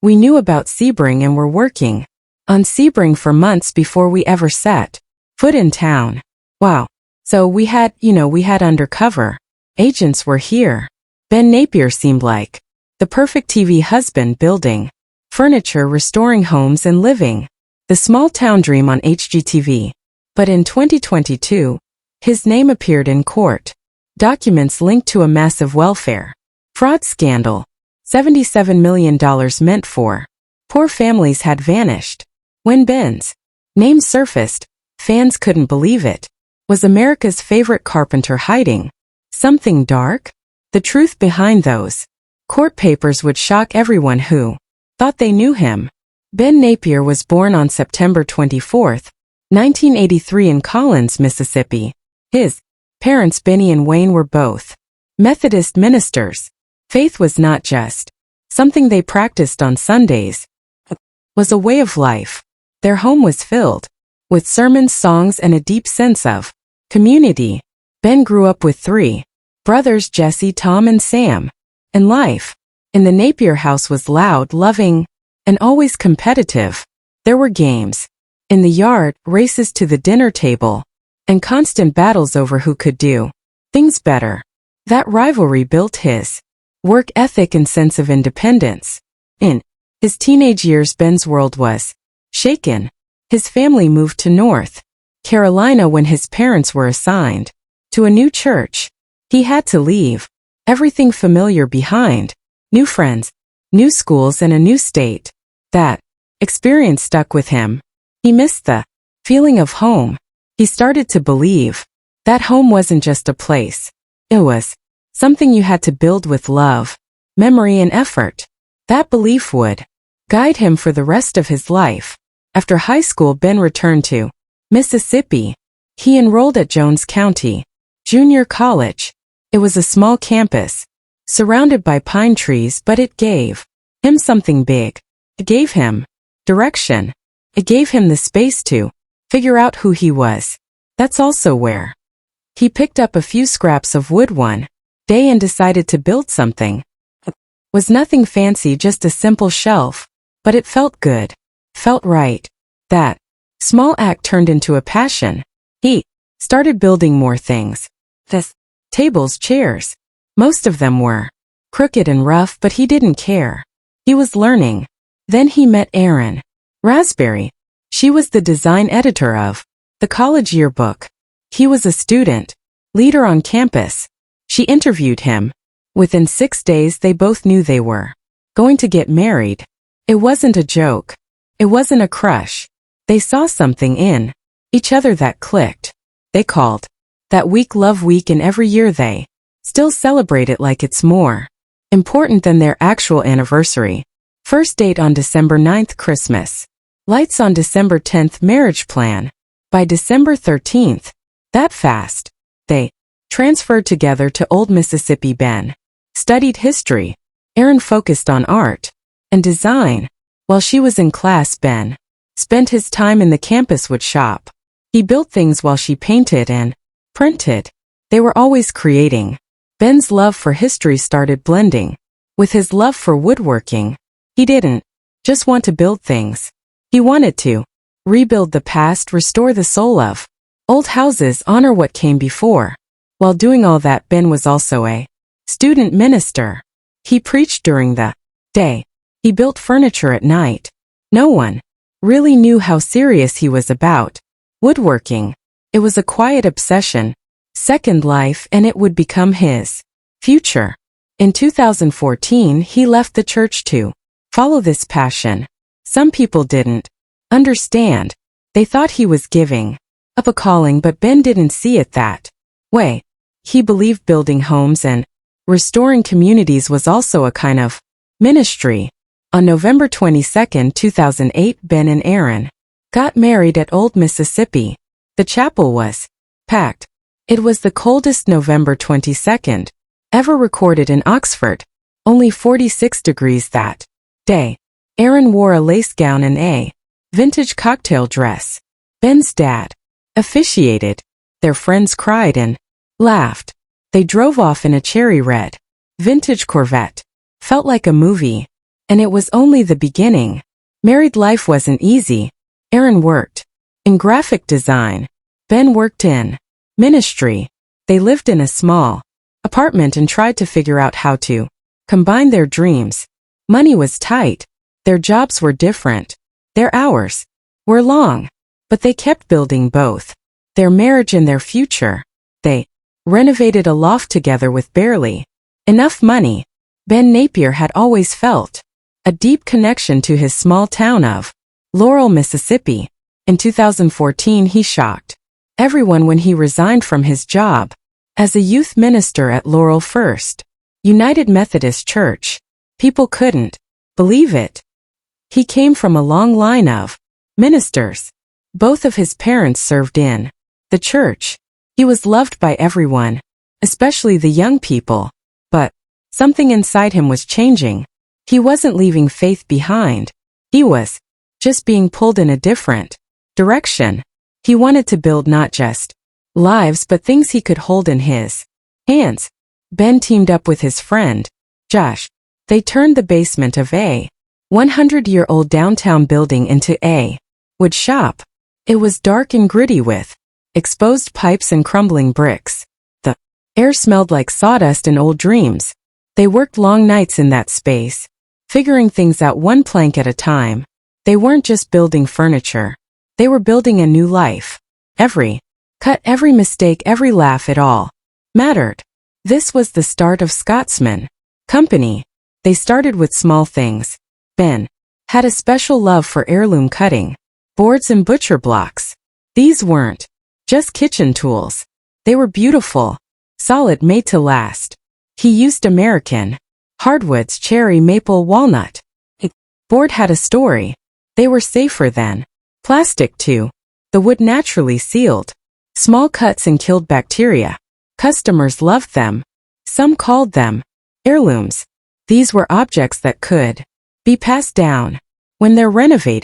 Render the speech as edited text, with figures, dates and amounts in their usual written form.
We knew about Sebring and were working on Sebring for months before we ever set foot in town. Wow. So we had undercover agents were here. Ben Napier seemed like the perfect TV husband, building furniture, restoring homes and living the small town dream on HGTV. But in 2022, his name appeared in court documents linked to a massive welfare fraud scandal. $77 million meant for poor families had vanished. When Ben's name surfaced, fans couldn't believe it. Was America's favorite carpenter hiding something dark? The truth behind those court papers would shock everyone who thought they knew him. Ben Napier was born on September 24, 1983 in Collins, Mississippi. His parents, Benny and Wayne, were both Methodist ministers. Faith was not just something they practiced on Sundays. It was a way of life. Their home was filled with sermons, songs, and a deep sense of community. Ben grew up with three brothers, Jesse, Tom, and Sam. And life in the Napier house was loud, loving, and always competitive. There were games in the yard, races to the dinner table, and constant battles over who could do things better. That rivalry built his work ethic and sense of independence. In his teenage years, Ben's world was shaken. His family moved to North Carolina when his parents were assigned to a new church. He had to leave everything familiar behind. New friends, new schools, and a new state. That experience stuck with him. He missed the feeling of home. He started to believe that home wasn't just a place. It was something you had to build with love, memory, and effort. That belief would guide him for the rest of his life. After high school, Ben returned to Mississippi. He enrolled at Jones County Junior College. It was a small campus, surrounded by pine trees, but it gave him something big. It gave him direction. It gave him the space to figure out who he was. That's also where he picked up a few scraps of wood one day and decided to build something. It was nothing fancy, just a simple shelf, but it felt good, felt right. That small act turned into a passion. He started building more things. The tables, chairs. Most of them were crooked and rough, but he didn't care. He was learning. Then he met Erin Raspberry. She was the design editor of the college yearbook. He was a student leader on campus. She interviewed him. Within 6 days, they both knew they were going to get married. It wasn't a joke. It wasn't a crush. They saw something in each other that clicked. They called that week Love Week, and every year they still celebrate it like it's more important than their actual anniversary. First date on December 9th, Christmas lights on December 10th, marriage plan by December 13th. That fast. They transferred together to Old Mississippi. Ben studied history. Erin focused on art and design. While she was in class, Ben spent his time in the campus wood shop. He built things while she painted and printed. They were always creating. Ben's love for history started blending with his love for woodworking. He didn't just want to build things. He wanted to rebuild the past, restore the soul of old houses, honor what came before. While doing all that, Ben was also a student minister. He preached during the day. He built furniture at night. No one really knew how serious he was about woodworking. It was a quiet obsession, second life, and it would become his future. In 2014, he left the church to follow this passion. Some people didn't understand. They thought he was giving up a calling, but Ben didn't see it that way. He believed building homes and restoring communities was also a kind of ministry. On November 22, 2008, Ben and Erin got married at Old Mississippi. The chapel was packed. It was the coldest November 22nd ever recorded in Oxford. Only 46 degrees that day. Erin wore a lace gown and a vintage cocktail dress. Ben's dad officiated. Their friends cried and laughed. They drove off in a cherry red vintage Corvette. Felt like a movie. And it was only the beginning. Married life wasn't easy. Aaron worked in graphic design. Ben worked in ministry. They lived in a small apartment and tried to figure out how to combine their dreams. Money was tight. Their jobs were different. Their hours were long. But they kept building both their marriage and their future. They renovated a loft together with barely enough money. Ben Napier had always felt a deep connection to his small town of Laurel, Mississippi. In 2014, he shocked everyone when he resigned from his job as a youth minister at Laurel First United Methodist Church. People couldn't believe it. He came from a long line of ministers. Both of his parents served in the church. He was loved by everyone, especially the young people. But something inside him was changing. He wasn't leaving faith behind. He was just being pulled in a different direction. He wanted to build not just lives but things he could hold in his hands. Ben teamed up with his friend, Josh. They turned the basement of a 100-year-old downtown building into a wood shop. It was dark and gritty with exposed pipes and crumbling bricks. The air smelled like sawdust and old dreams. They worked long nights in that space, figuring things out one plank at a time. They weren't just building furniture. They were building a new life. Every cut, every mistake, every laugh, it all mattered. This was the start of Scotsman Company. They started with small things. Ben had a special love for heirloom cutting boards and butcher blocks. These weren't just kitchen tools. They were beautiful, solid, made to last. He used American hardwoods, cherry, maple, walnut. The board had a story. They were safer than plastic too. The wood naturally sealed small cuts and killed bacteria. Customers loved them. Some called them heirlooms. These were objects that could be passed down when they're renovated.